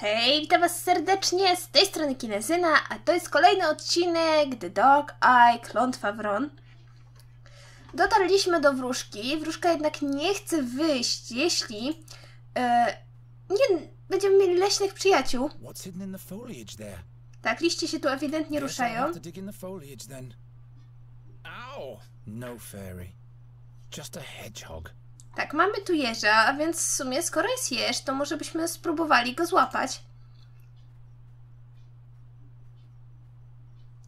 Hej, witam was serdecznie, z tej strony Kinezyna, a to jest kolejny odcinek The Dark Eye, Klątwa Wron. Dotarliśmy do wróżki, wróżka jednak nie chce wyjść, jeśli nie będziemy mieli leśnych przyjaciół. Tak, liście się tu ewidentnie ruszają. Tak, mamy tu jeża, a więc w sumie skoro jest jeż, to może byśmy spróbowali go złapać.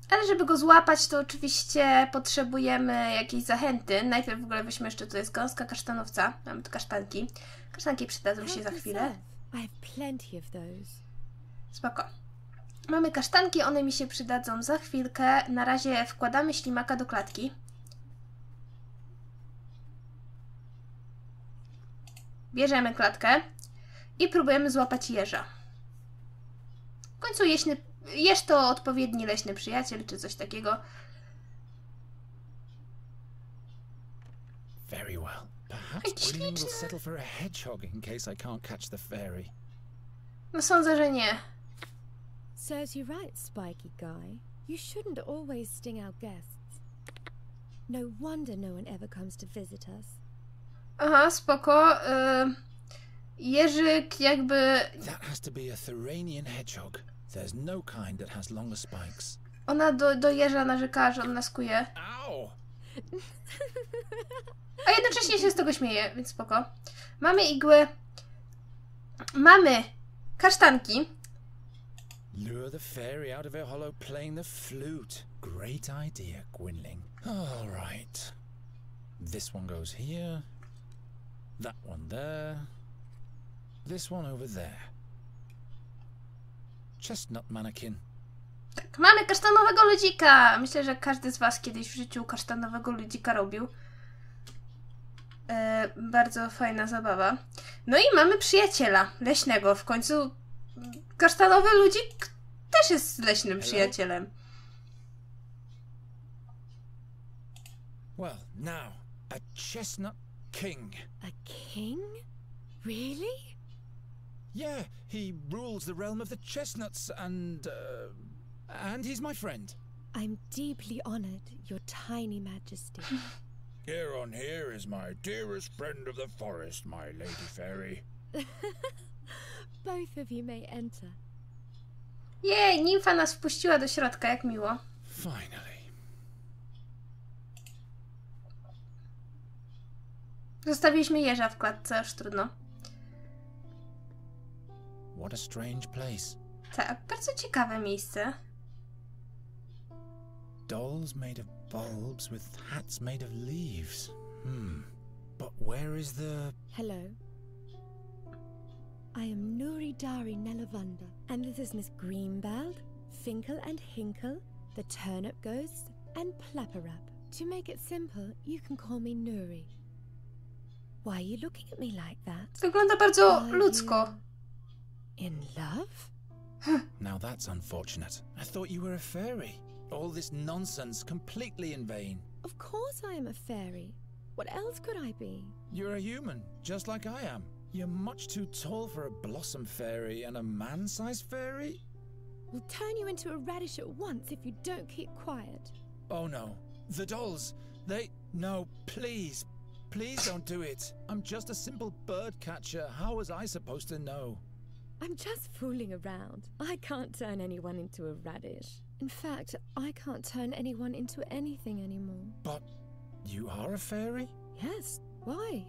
Ale żeby go złapać, to oczywiście potrzebujemy jakiejś zachęty. Najpierw w ogóle weźmy jeszcze, to jest gąska kasztanowca. Mamy tu kasztanki. Kasztanki przydadzą się za chwilę. Spoko. Mamy kasztanki, one mi się przydadzą za chwilkę. Na razie wkładamy ślimaka do klatki. Bierzemy klatkę i próbujemy złapać jeża. W końcu jeż to odpowiedni leśny przyjaciel, czy coś takiego. Very well. Perhaps waiting will settle for a hedgehog in case I can't catch the fairy. No sądzę, że nie. Serves you right, spiky guy. You shouldn't always sting our guests. No wonder no one ever comes to visit us. Aha, spoko. Jeżyk jakby... That has to be a Thuranian hedgehog. There's no kind that has longer spikes. Ona do jeża narzeka, że on nas kuje. Ow! A jednocześnie się z tego śmieje, więc spoko. Mamy igły. Mamy kasztanki. Lure the fairy out of her hollow playing the flute. Great idea, Gwynling. All right. This one goes here. That one there. This one over there. Chestnut mannequin. Tak, mamy kasztanowego ludzika. Myślę, że każdy z was kiedyś w życiu kasztanowego ludzika robił. Bardzo fajna zabawa. No i mamy przyjaciela leśnego. W końcu kasztanowy ludzik też jest leśnym przyjacielem. Well, now, a chestnut king. A king? Really? Yeah, he rules the realm of the chestnuts and he's my friend. I'm deeply honored, your tiny majesty. Here is my dearest friend of the forest, my lady fairy. Both of you may enter. Jej, nimfa nas wpuściła do środka, jak miło. Finally. Zostawiliśmy jeża w klatce, już trudno. What a strange place. Tak, bardzo ciekawe miejsce. Dolls made of bulbs with hats made of leaves. But where is the... Hello. I am Nuri Nelavunda, and this is Miss Greenbald, Finkel and Hinkle, the Turnip Ghost, and Plapperap. To make it simple, you can call me Nuri. Why are you looking at me like that? Wygląda bardzo ludzko. In love? Now that's unfortunate. I thought you were a fairy. All this nonsense completely in vain. Of course I am a fairy. What else could I be? You're a human, just like I am. You're much too tall for a blossom fairy and a man-sized fairy. We'll turn you into a radish at once if you don't keep quiet. Oh no. The dolls, they... No, please. Please don't do it. I'm just a simple bird catcher. How was I supposed to know? I'm just fooling around. I can't turn anyone into a radish. In fact, I can't turn anyone into anything anymore. But you are a fairy? Yes. Why?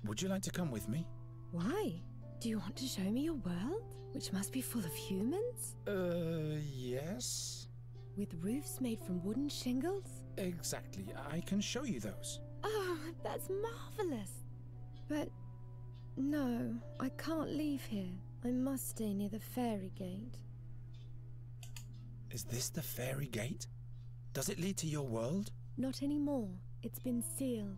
Would you like to come with me? Why? Do you want to show me your world, which must be full of humans? Yes. With roofs made from wooden shingles? Exactly. I can show you those. Oh, that's marvelous. But no, I can't leave here. I must stay near the fairy gate. Is this the fairy gate? Does it lead to your world? Not anymore. It's been sealed.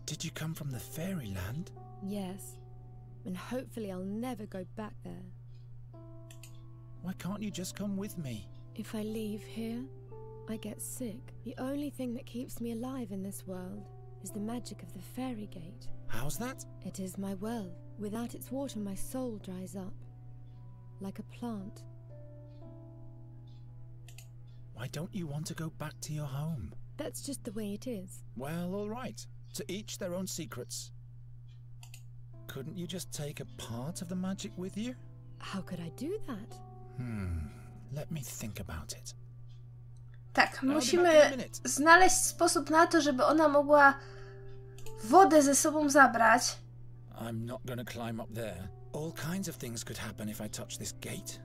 Did you come from the fairyland? Yes. And hopefully I'll never go back there. Why can't you just come with me? If I leave here, I get sick. The only thing that keeps me alive in this world is the magic of the fairy gate. How's that? It is my well. Without its water, my soul dries up. Like a plant. Why don't you want to go back to your home? That's just the way it is. Well, all right. To each their own secrets. Couldn't you just take a part of the magic with you? How could I do that? Let me think about it. Tak, musimy znaleźć sposób na to, żeby ona mogła wodę ze sobą zabrać. I'm not gonna climb up there. All kinds of things could happen if I touch this gate.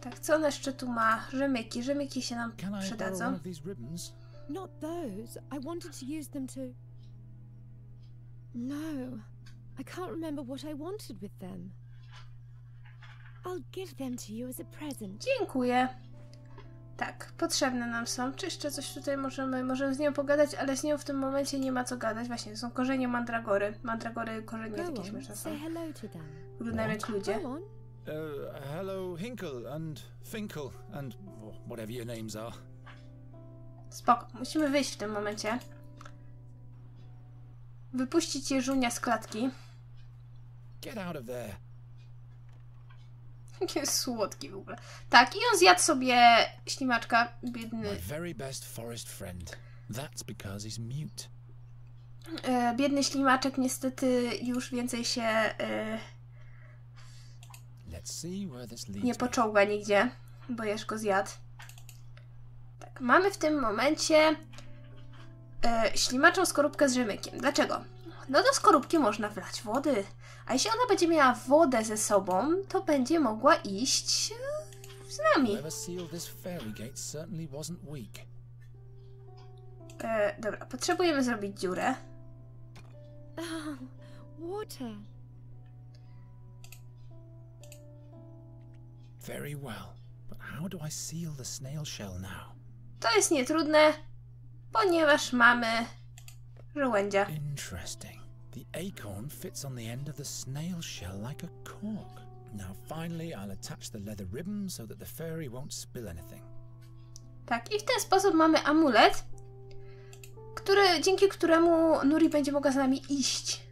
Tak, co ona jeszcze tu ma? Rzemyki. Rzemyki się nam Can I borrow przydadzą. one of these ribbons? Not those. I wanted to use them to... No. I can't remember what I wanted with them. I'll give them to you as a present. Dziękuję. Tak, potrzebne nam są. Czy jeszcze coś tutaj możemy z nią pogadać, ale z nią w tym momencie nie ma co gadać. Właśnie, są korzenie mandragory. Mandragory, korzenie takie śmieszne są. Say hello to them. Wyglądają jak ludzie. Go on. Hello, Hinkle and Finkel and whatever your names are. Spoko, musimy wyjść w tym momencie. Wypuścić jeżunia z klatki. Get out of there. Jaki jest słodki w ogóle. Tak, i on zjadł sobie ślimaczka, biedny. My very best forest friend. That's because he's mute. Biedny ślimaczek niestety już więcej się Let's see where this leads nie poczołga nigdzie, bo Jeż go zjadł. Tak, mamy w tym momencie ślimaczą skorupkę z rzemykiem. Dlaczego? No do skorupki można wlać wody. A jeśli ona będzie miała wodę ze sobą, to będzie mogła iść z nami. Dobra, potrzebujemy zrobić dziurę. Oh, water. Very well, but how do I seal the snail shell now? To jest nietrudne, ponieważ mamy żołędzia. Interesting. The acorn fits on the end of the snail shell like a cork. Now finally I'll attach the leather ribbon so that the fairy won't spill anything. Tak, i w ten sposób mamy amulet, dzięki któremu Nuri będzie mogła z nami iść.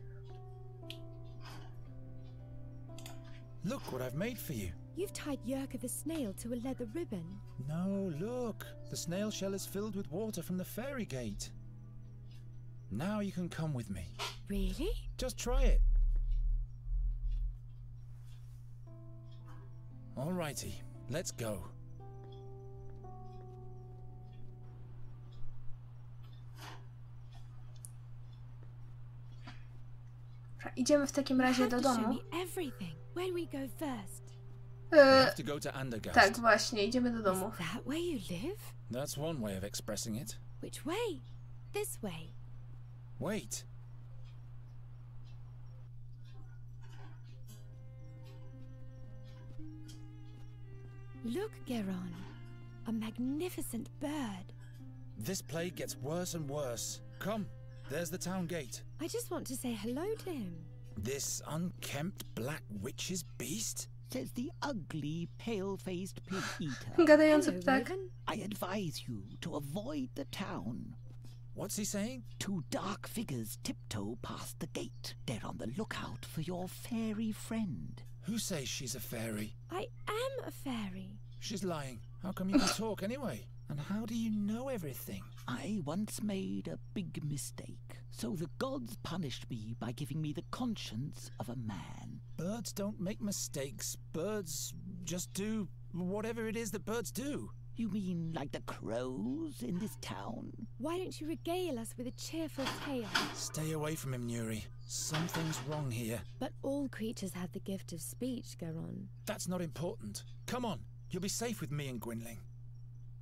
Look what I've made for you. You've tied Yerka the snail to a leather ribbon. No, look. The snail shell is filled with water from the fairy gate. Now you can come with me. Really? Just try it. Alrighty, let's go. Idziemy w takim razie do domu. Tak, właśnie, idziemy do domu. Is that where you live? That's one way of expressing it. Which way? This way. Wait. Look, Gerona. A magnificent bird. This plague gets worse and worse. Come, there's the town gate. I just want to say hello to him. This unkempt black witch's beast? Says the ugly, pale-faced pig-eater. Gadający ptak. I advise you to avoid the town. What's he saying? Two dark figures tiptoe past the gate. They're on the lookout for your fairy friend. Who says she's a fairy? I am a fairy. She's lying. How come you can talk anyway? And how do you know everything? I once made a big mistake, so the gods punished me by giving me the conscience of a man. Birds don't make mistakes. Birds just do whatever it is that birds do. You mean like the crows in this town? Why don't you regale us with a cheerful tale? Stay away from him, Nuri. Something's wrong here. But all creatures have the gift of speech, Gerona. That's not important. Come on, you'll be safe with me and Gwynling.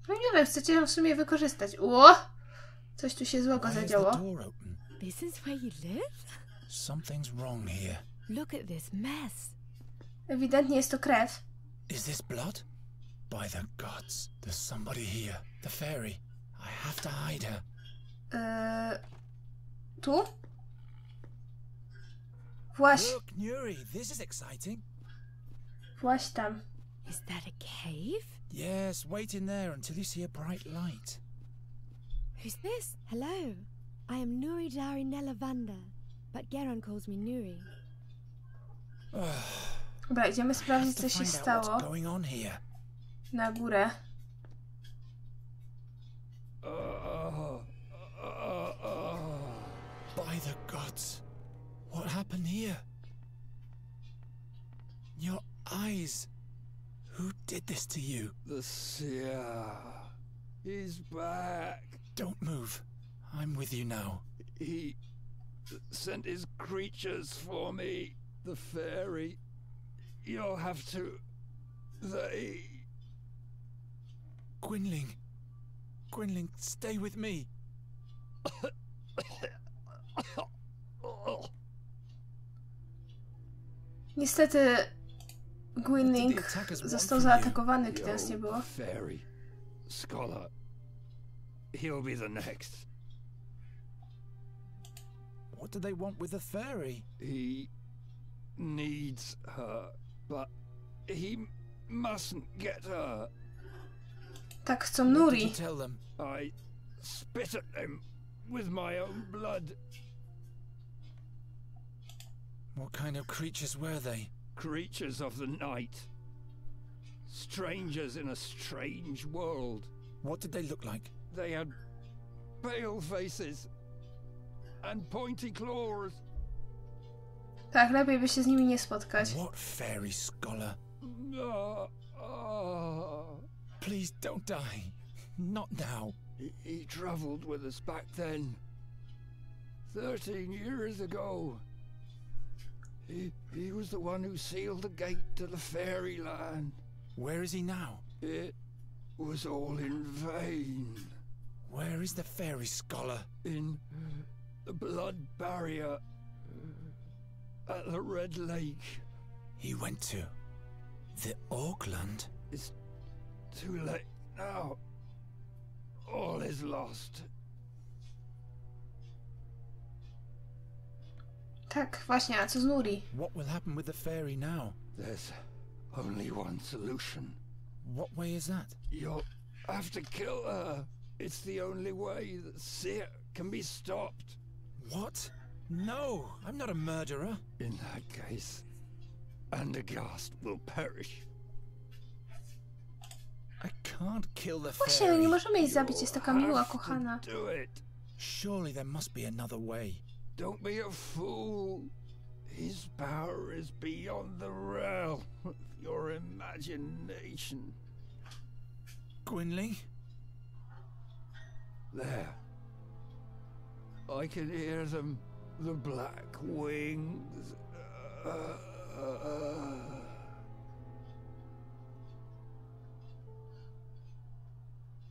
No nie wiem, chcecie ją w sumie wykorzystać. Ło! Coś tu się złego zadziało. This is where you live? Something's wrong here. Look at this mess. Ewidentnie jest to krew. Is this blood? By the gods, there's somebody here. The fairy. I have to hide her. Tu? Właś. Look, Nuri, this is exciting. Właś tam. Is that a cave? Yes, wait in there until you see a bright light. Who's this? Hello. I am Nuri Nelavanda. but Geron calls me Nuri. Dobra, idziemy sprawdzić, co się stało. Na górę. By the gods, what happened here? Your eyes. Who did this to you? The seer. He's back. Don't move. I'm with you now. He sent his creatures for me. The fairy. You'll have to... They... Gwynling. Gwynling, stay with me. Niestety Gwynling został zaatakowany, gdy nas nie było. Fairy. Scholar. He'll be the next. What do they want with the fairy? He needs her, but he mustn't get her. Tak chcą Nuri. Tell them. I spit at them with my own blood. What kind of creatures were they? Creatures of the night. Strangers in a strange world. What did they look like? They had pale faces and pointy claws. Tak, lepiej by się z nimi nie spotkać. What fairy scholar? Please don't die. Not now. He travelled with us back then. 13 years ago. He was the one who sealed the gate to the fairyland. Where is he now? It was all in vain. Where is the fairy scholar? In the blood barrier at the Red Lake. He went to the Auckland? It's too late now. All is lost. Tak, właśnie, a co z Nuri? What will happen with the fairy now? There's only one solution. What way is that? You'll have to kill her. It's the only way that Seer can be stopped. What? No, I'm not a murderer. In that case, Andergast will perish. I can't kill the Właśnie, fairy. nie możemy jej zabić, jest taka miła, kochana. Do it. Surely there must be another way. Don't be a fool. His power is beyond the realm of your imagination. Gwynling? There. I can hear them. The black wings.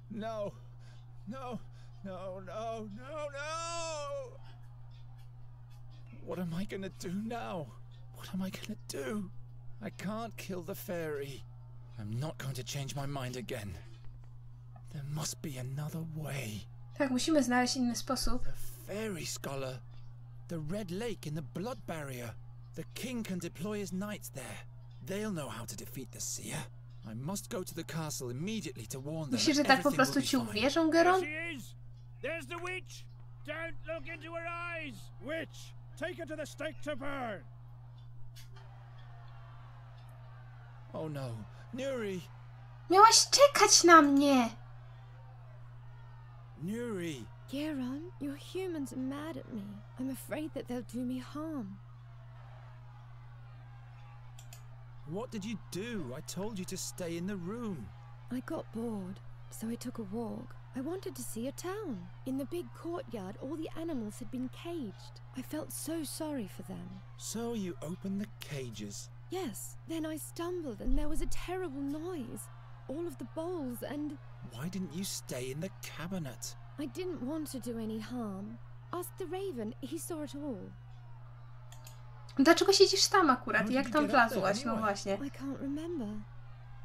No. No. No, no, no, no! What am I gonna do now? What am I gonna do? I can't kill the fairy. I'm not going to change my mind again. There must be another way. Tak, musimy znaleźć inny sposób. The fairy scholar. The Red Lake in the blood barrier. The king can deploy his knights there. They'll know how to defeat the seer. I must go to the castle immediately to warn them. Myślisz, że tak po prostu ci uwierzą, Geron? There's the witch! Don't look into her eyes! Witch! Take her to the stake to burn! Oh no. Nuri! Miałaś czekać na mnie! Nuri! Geron, your humans are mad at me. I'm afraid that they'll do me harm. What did you do? I told you to stay in the room. I got bored, so I took a walk. I wanted to see a town. In the big courtyard, all the animals had been caged. I felt so sorry for them. So you opened the cages? Yes, then I stumbled and there was a terrible noise. All of the bowls and... Why didn't you stay in the cabinet? I didn't want to do any harm. Ask the raven, he saw it all. Dlaczego siedzisz tam akurat? Jak tam wlazłaś? No właśnie. I can't remember.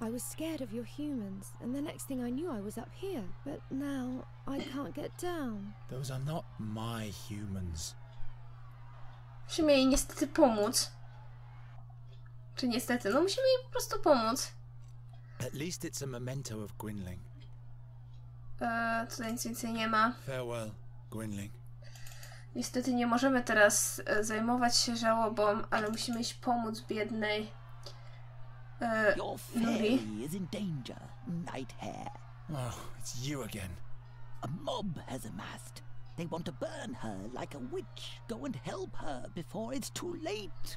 I was scared of your humans, and the next thing I knew I was up here. But now I can't get down. Those are not my humans. Musimy jej niestety pomóc. Czy niestety? No musimy jej po prostu pomóc. At least it's a memento of Gwynling. Tutaj nic więcej nie ma. Farewell, Gwynling. Niestety nie możemy teraz zajmować się żałobą, ale musimy iść pomóc biednej Your Nuri. fairy is in danger, Night Hare. Oh, it's you again. A mob has amassed. They want to burn her like a witch. Go and help her before it's too late.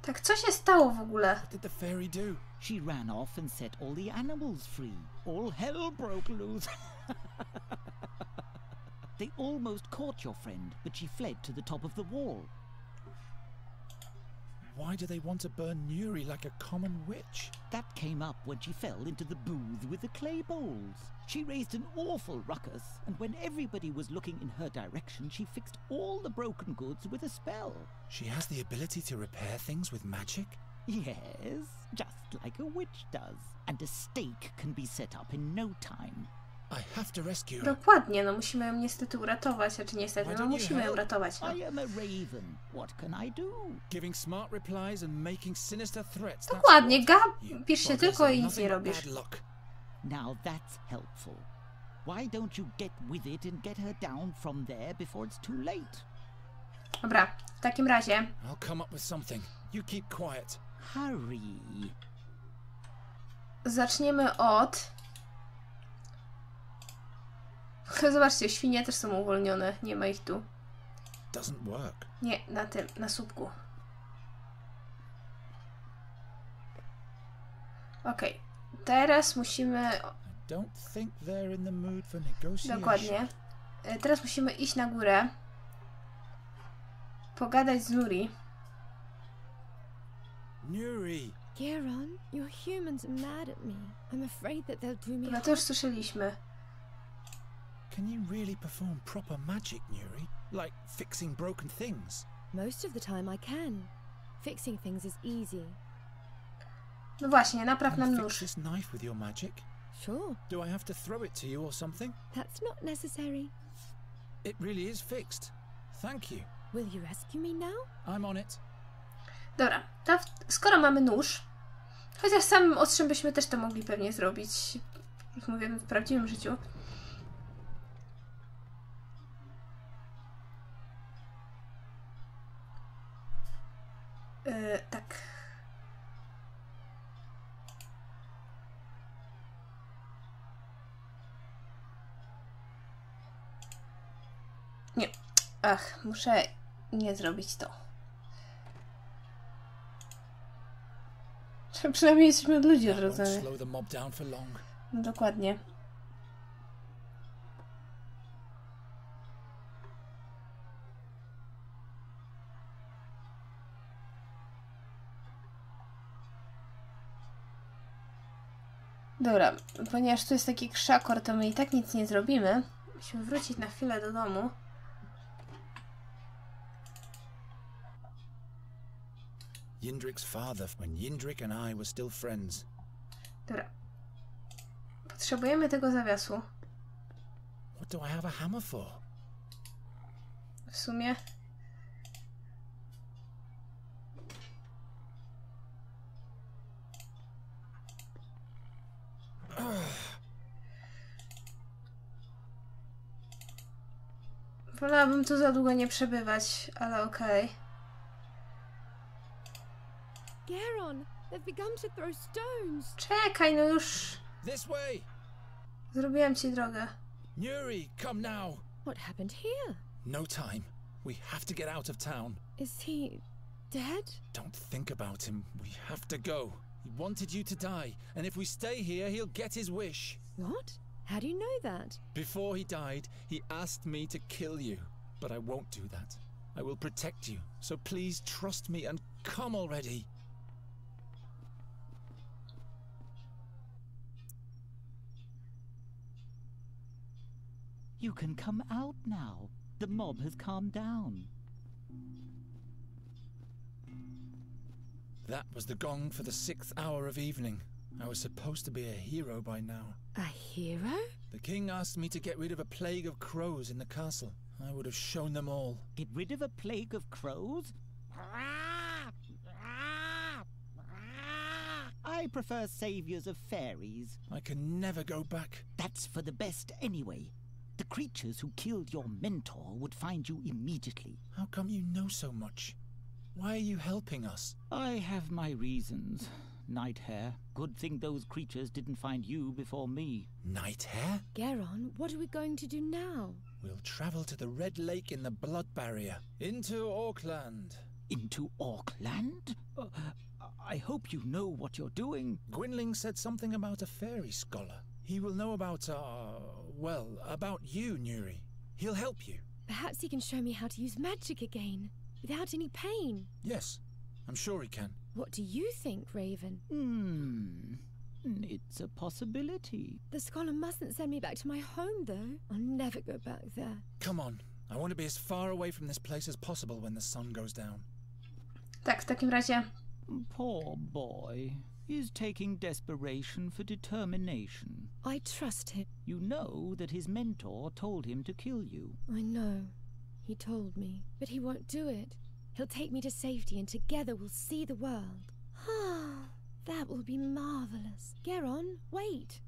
Tak, co się stało w ogóle? What did the fairy do? She ran off and set all the animals free. All hell broke loose. They almost caught your friend, but she fled to the top of the wall. Why do they want to burn Nuri like a common witch? That came up when she fell into the booth with the clay bowls. She raised an awful ruckus, and when everybody was looking in her direction, she fixed all the broken goods with a spell. She has the ability to repair things with magic? Yes, just like a witch does. And a stake can be set up in no time. I have to rescue her. Dokładnie, no musimy ją niestety uratować, znaczy niestety, no musimy ją uratować. No. I am a raven. What can I do? Giving smart replies and making sinister threats. Dokładnie, gapisz się tylko i nic nie robisz. Now that's helpful. Why don't you get with it and get her down from there before it's too late? Dobra, w takim razie I'll come up with something. You keep quiet. Hurry. zaczniemy od... Zobaczcie, świnie też są uwolnione, nie ma ich tu. Doesn't work. Nie, na tym, na słupku. Okej, teraz musimy... Don't think they're in the mood for negotiation. Dokładnie. Teraz musimy iść na górę. Pogadać z Nuri. Nuri! Geron, your humans are mad at me. I'm afraid that they'll do me Dobra, to już słyszeliśmy. Can you really perform proper magic, Nuri? Like fixing broken things? Most of the time I can. Fixing things is easy. No właśnie, napraw nam Can you nóż. fix this knife with your magic? Sure, Do I have to throw it to you or something? that's not necessary. It really is fixed. Thank you. Will you rescue me now? I'm on it. Dobra, to skoro mamy nóż, chociaż samym ostrzem byśmy też to mogli pewnie zrobić, jak mówię, w prawdziwym życiu. Tak. Nie. Ach, muszę nie zrobić to. Przynajmniej jesteśmy od ludzi That won't odrodzeni. slow the mob down for long. No dokładnie. Dobra, ponieważ tu jest taki krzakor, to my i tak nic nie zrobimy. Musimy wrócić na chwilę do domu. Yindrik's father, when Yindrik and I were still friends. Dobra. Potrzebujemy tego zawiasu. What do I have a hammer for? W sumie... Wolałabym tu za długo nie przebywać, ale okej. Geron, they've begun to throw stones. Czekaj, no już This way! zrobiłam ci drogę. Nuri, come now! What happened here? No time. We have to get out of town. Is he dead? Don't think about him. We have to go. He wanted you to die, and if we stay here, he'll get his wish. What? How do you know that? Before he died, he asked me to kill you, but I won't do that. I will protect you, so please trust me and come already. You can come out now. The mob has calmed down. That was the gong for the 6th hour of evening. I was supposed to be a hero by now. A hero? The king asked me to get rid of a plague of crows in the castle. I would have shown them all. Get rid of a plague of crows? I prefer saviors of fairies. I can never go back. That's for the best anyway. The creatures who killed your mentor would find you immediately. How come you know so much? Why are you helping us? I have my reasons. Night Hare. Good thing those creatures didn't find you before me. Night Hare? Geron, what are we going to do now? We'll travel to the Red Lake in the Blood Barrier. Into Auckland. Into Auckland? I hope you know what you're doing. Gwynling said something about a fairy scholar. He will know about, well, about you, Nuri. He'll help you. Perhaps he can show me how to use magic again, without any pain. Yes, I'm sure he can. What do you think, Raven? It's a possibility. The scholar mustn't send me back to my home, though. I'll never go back there. Come on. I want to be as far away from this place as possible when the sun goes down. Tak, w takim razie... Poor boy. He's taking desperation for determination. I trust him. You know that his mentor told him to kill you. I know. He told me. But he won't do it. He'll take me to safety and together we'll see the world. That will be marvelous. Geron, wait.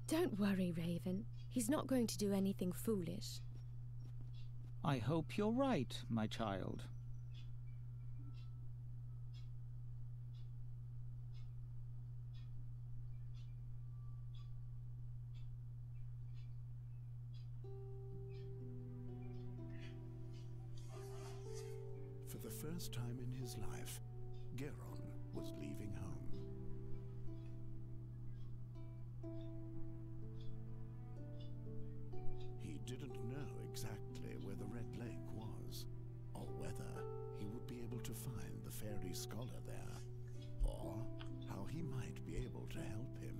Don't worry, Raven. He's not going to do anything foolish. I hope you're right, my child. For the first time in his life, Geron was leaving home. He didn't know exactly where the Red Lake was, or whether he would be able to find the fairy scholar there, or how he might be able to help him.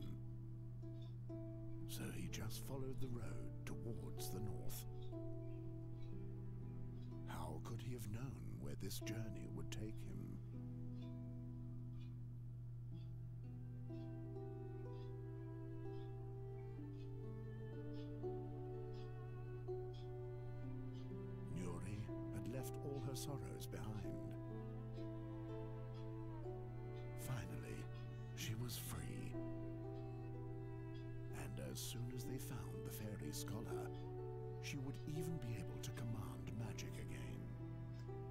So he just followed the road towards the north. How could he have known where this journey would take him? Nuri had left all her sorrows behind. Finally, she was free. And as soon as they found the fairy scholar, she would even be able to command magic again.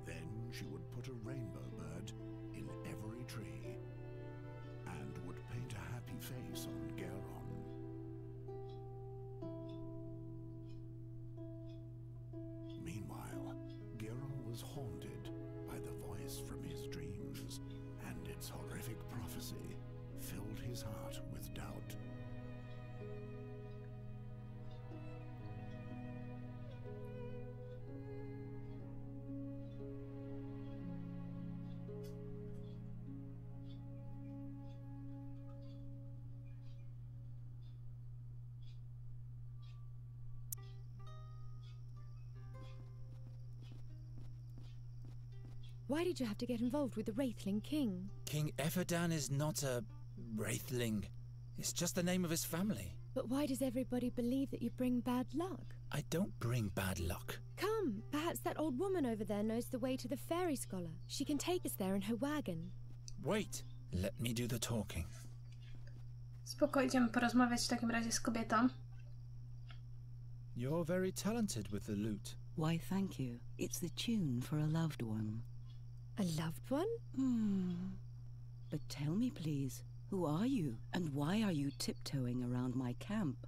Then she would put a rainbow bird in every tree and would paint a happy face on Gerona. Meanwhile, Gerona was haunted by the voice from his dreams, and its horrific prophecy filled his heart with doubt. Why did you have to get involved with the Wraithling King? King Efferdan is not a Wraithling. It's just the name of his family. But why does everybody believe that you bring bad luck? I don't bring bad luck. Come, perhaps that old woman over there knows the way to the fairy scholar. She can take us there in her wagon. Wait, let me do the talking. Spoko, idziemy porozmawiać w takim razie z kobietą. You're very talented with the lute. Why, thank you. It's the tune for a loved one. A loved one? But tell me, please, who are you, and why are you tiptoeing around my camp?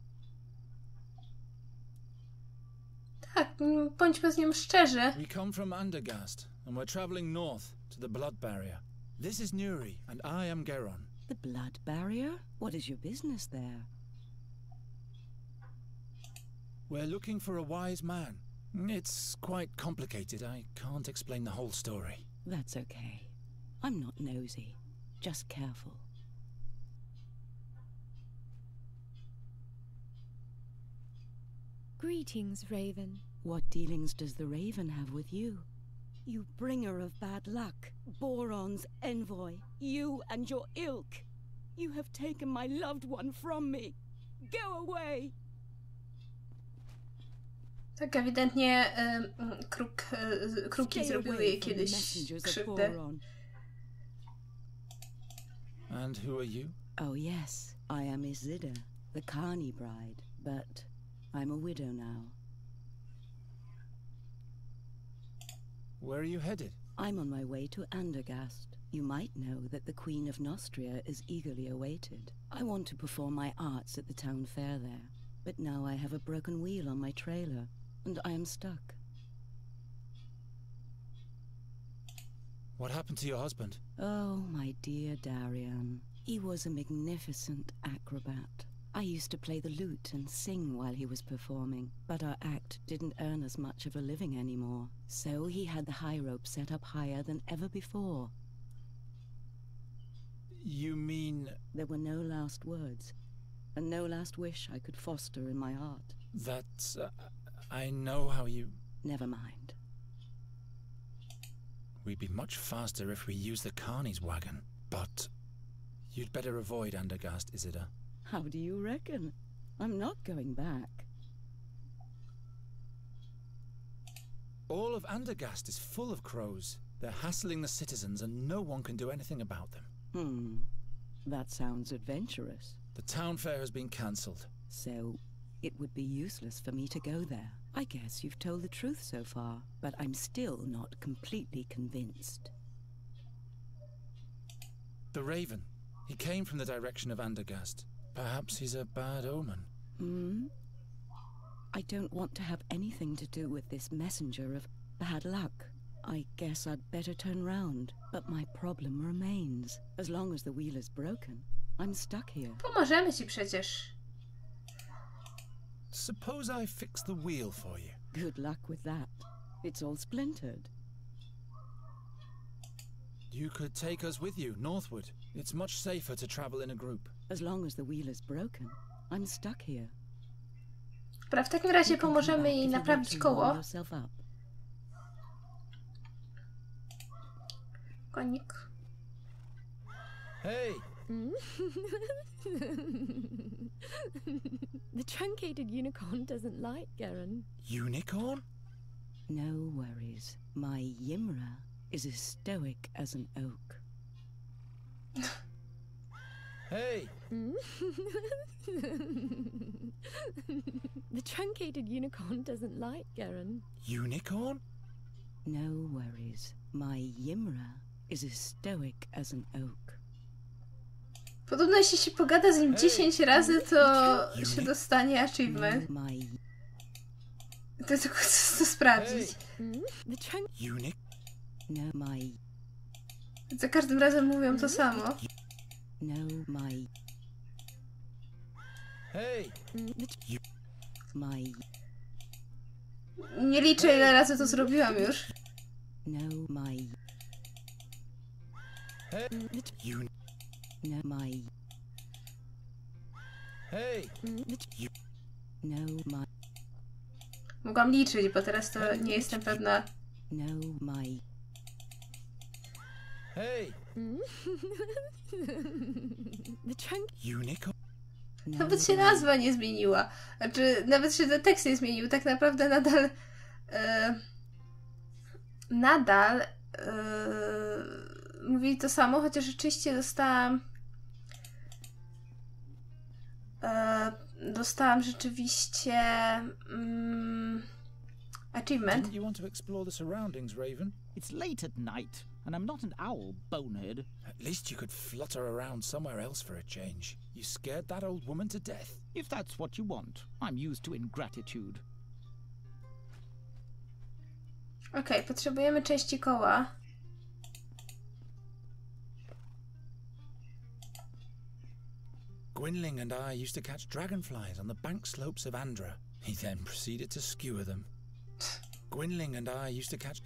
Tak, bądźmy z nią szczerzy. We come from Undergast, and we're traveling north to the Blood Barrier. This is Nuri, and I am Geron. The Blood Barrier? What is your business there? We're looking for a wise man. It's quite complicated. I can't explain the whole story. That's okay. I'm not nosy. Just careful. Greetings, Raven. What dealings does the Raven have with you? You bringer of bad luck, Boron's envoy, you and your ilk. You have taken my loved one from me. Go away! Tak, ewidentnie kruki zrobiły jej kiedyś krzywdę. And who are you? Oh yes, I am Isilda, the Carney bride, but I'm a widow now. Where are you headed? I'm on my way to Andergast. You might know that the Queen of Nostria is eagerly awaited. I want to perform my arts at the town fair there, but now I have a broken wheel on my trailer, and I am stuck. What happened to your husband? Oh, my dear Darian. He was a magnificent acrobat. I used to play the lute and sing while he was performing, but our act didn't earn us much of a living anymore. So he had the high rope set up higher than ever before. You mean... There were no last words, and no last wish I could foster in my art. That's... I know how you... Never mind. We'd be much faster if we used the Carney's wagon, but... You'd better avoid Andergast, Isidore. How do you reckon? I'm not going back. All of Andergast is full of crows. They're hassling the citizens and no one can do anything about them. That sounds adventurous. The town fair has been cancelled. So, it would be useless for me to go there. I guess you've told the truth so far, but I'm still not completely convinced. The Raven. He came from the direction of Andergast. Perhaps he's a bad omen. I don't want to have anything to do with this messenger of bad luck. I guess I'd better turn round, but my problem remains. As long as the wheel is broken, I'm stuck here. Pomożemy ci przecież. Suppose I fix the wheel for you. Good luck with that. It's all splintered. You could take us with you, northward. It's much safer to travel in a group. As long as the wheel is broken, I'm stuck here. Dobra, w takim razie pomożemy jej naprawić koło. Konik. Hey! The truncated unicorn doesn't like Gerona. Unicorn? No worries. My Ymra is as stoic as an oak. Hey! The truncated unicorn doesn't like Gerona. Unicorn? No worries. My Ymra is as stoic as an oak. Podobno jeśli się pogada z nim 10 razy, to się dostanie achievement. To tylko chcę to sprawdzić. Za każdym razem mówią to samo. Nie liczę, ile razy to zrobiłam już. Mogłam liczyć, bo teraz to nie jestem pewna. Nawet się nazwa nie zmieniła. Znaczy, nawet się ten tekst nie zmienił. Tak naprawdę nadal mówili to samo, chociaż rzeczywiście dostałam rzeczywiście achievement. Didn't you want to explore the surroundings, Raven? It's late at night, and I'm not an owl, bonehead. At least you could flutter around somewhere else for a change. You scared that old woman to death. If that's what you want, I'm used to ingratitude. Okej, potrzebujemy części koła. Gwynling and I used to catch dragonflies on the bank slopes of Andra. He then proceeded to skewer them. Gwynling and I used to catch...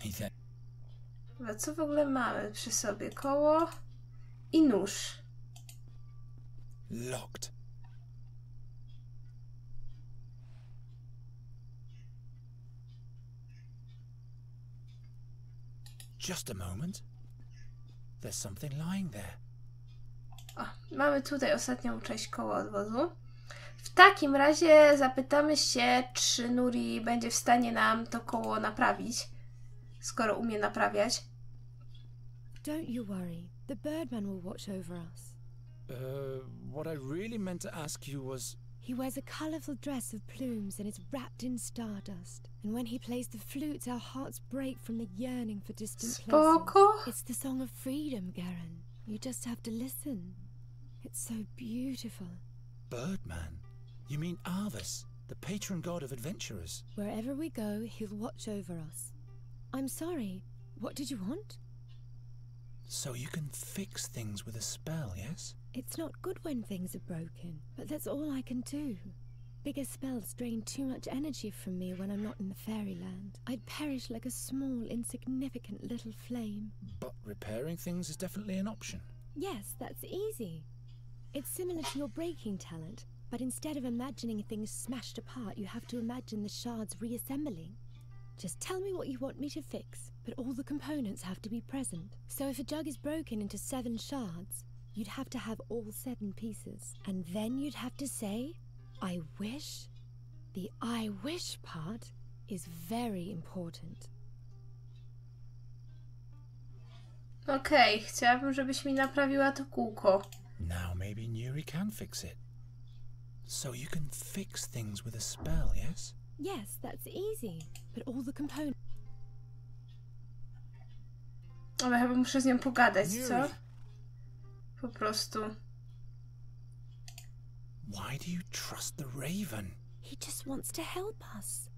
Dobra, co w ogóle mamy przy sobie? Koło i nóż. Locked. Just a moment. There's something lying there. O, mamy tutaj ostatnią część koła odwozu. W takim razie zapytamy się, czy Nuri będzie w stanie nam to koło naprawić, skoro umie naprawiać. Don't you worry. The Birdman will watch over us. What I really meant to ask you was... He wears a colourful dress of plumes and is wrapped in stardust. And when he plays the flute, our hearts break from the yearning for distant places. It's the song of freedom, Geron. You just have to listen. It's so beautiful. Birdman? You mean Arvis, the patron god of adventurers? Wherever we go, he'll watch over us. I'm sorry, what did you want? So you can fix things with a spell, yes? It's not good when things are broken, but that's all I can do. Bigger spells drain too much energy from me when I'm not in the fairyland. I'd perish like a small, insignificant little flame. But repairing things is definitely an option. Yes, that's easy. It's similar to your breaking talent, but instead of imagining things smashed apart, you have to imagine the shards reassembling. Just tell me what you want me to fix, but all the components have to be present. So if a jug is broken into 7 shards, you'd have to have all 7 pieces. And then you'd have to say, I wish. The I wish part is very important. Okej, chciałabym, żebyś mi naprawiła to kółko. Now maybe Nuri can fix it. So you can fix things with a spell, yes? Yes, that's easy, but all the components... Ale chyba muszę z nią pogadać, co? Po prostu. Why do you trust the Raven? He just wants to help us.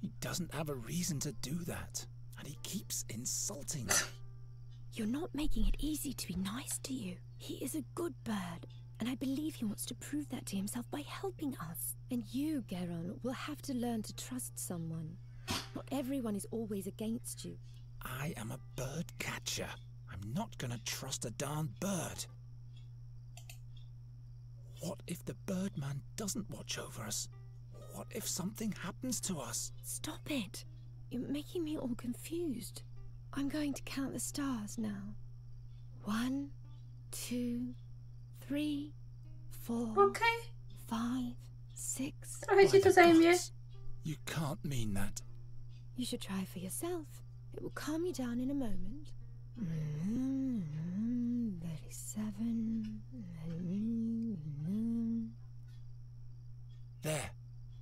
He doesn't have a reason to do that, and he keeps insulting me. You're not making it easy to be nice to you. He is a good bird, and I believe he wants to prove that to himself by helping us. And you, Geron, will have to learn to trust someone. Not everyone is always against you. I am a bird catcher. I'm not gonna trust a darn bird. What if the Birdman doesn't watch over us? What if something happens to us? Stop it. You're making me all confused. I'm going to count the stars now. 1, 2, 3, 4, Okej. 5, 6. Trochę ci to zajmie. You can't mean that. You should try for yourself. It will calm you down in a moment. 37. There.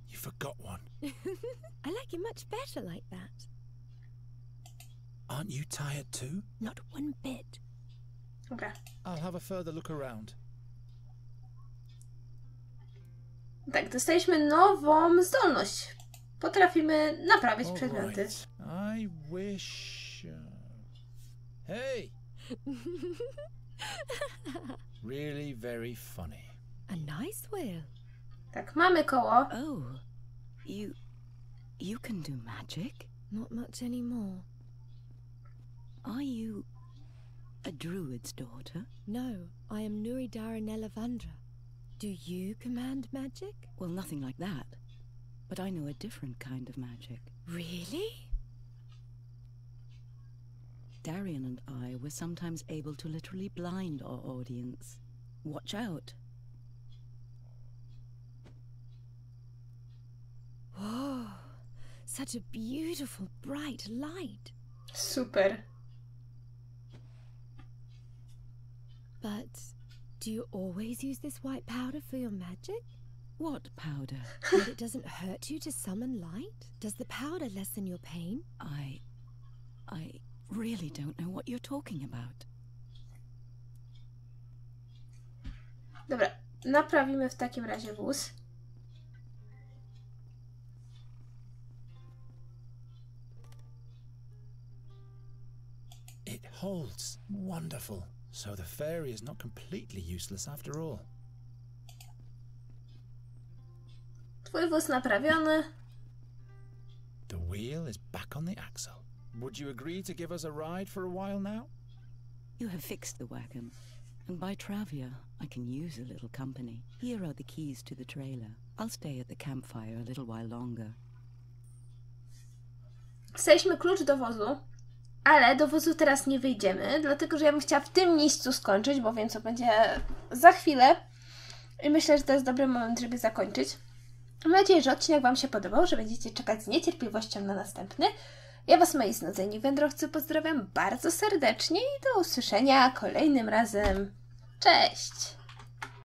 You forgot one. I like it much better like that. Aren't you tired too? Not one bit. Dobra. I'll have a further look around. Tak, dostaliśmy nową zdolność. Potrafimy naprawić All przedmioty. right. I wish... Hey! Really very funny. A nice wheel. Tak, mamy koło. Oh, you can do magic? Not much anymore. Are you a druid's daughter? No, I am Nuri Nelavandra. Do you command magic? Well, nothing like that. But I know a different kind of magic. Really? Darian and I were sometimes able to literally blind our audience. Watch out. Whoa, such a beautiful, bright light. Super. But do you always use this white powder for your magic? What powder? That it doesn't hurt you to summon light? Does the powder lessen your pain? I really don't know what you're talking about. Dobra, naprawimy w takim razie wóz. It holds. Wonderful. So the fairy is not completely useless after all. Twój wóz naprawiony. The wheel is back on the axle. Would you agree to give us a ride for a while now? You have fixed the wagon, and by Travia, I can use a little company. Here are the keys to the trailer. I'll stay at the campfire a little while longer. Dostaliśmy klucz do wozu, ale do wozu teraz nie wyjdziemy, dlatego że ja bym chciała w tym miejscu skończyć, bo wiem, co będzie za chwilę. I myślę, że to jest dobry moment, żeby zakończyć. Mam nadzieję, że odcinek Wam się podobał, że będziecie czekać z niecierpliwością na następny. Ja Was, moi znudzeni wędrowcy, pozdrawiam bardzo serdecznie i do usłyszenia kolejnym razem. Cześć!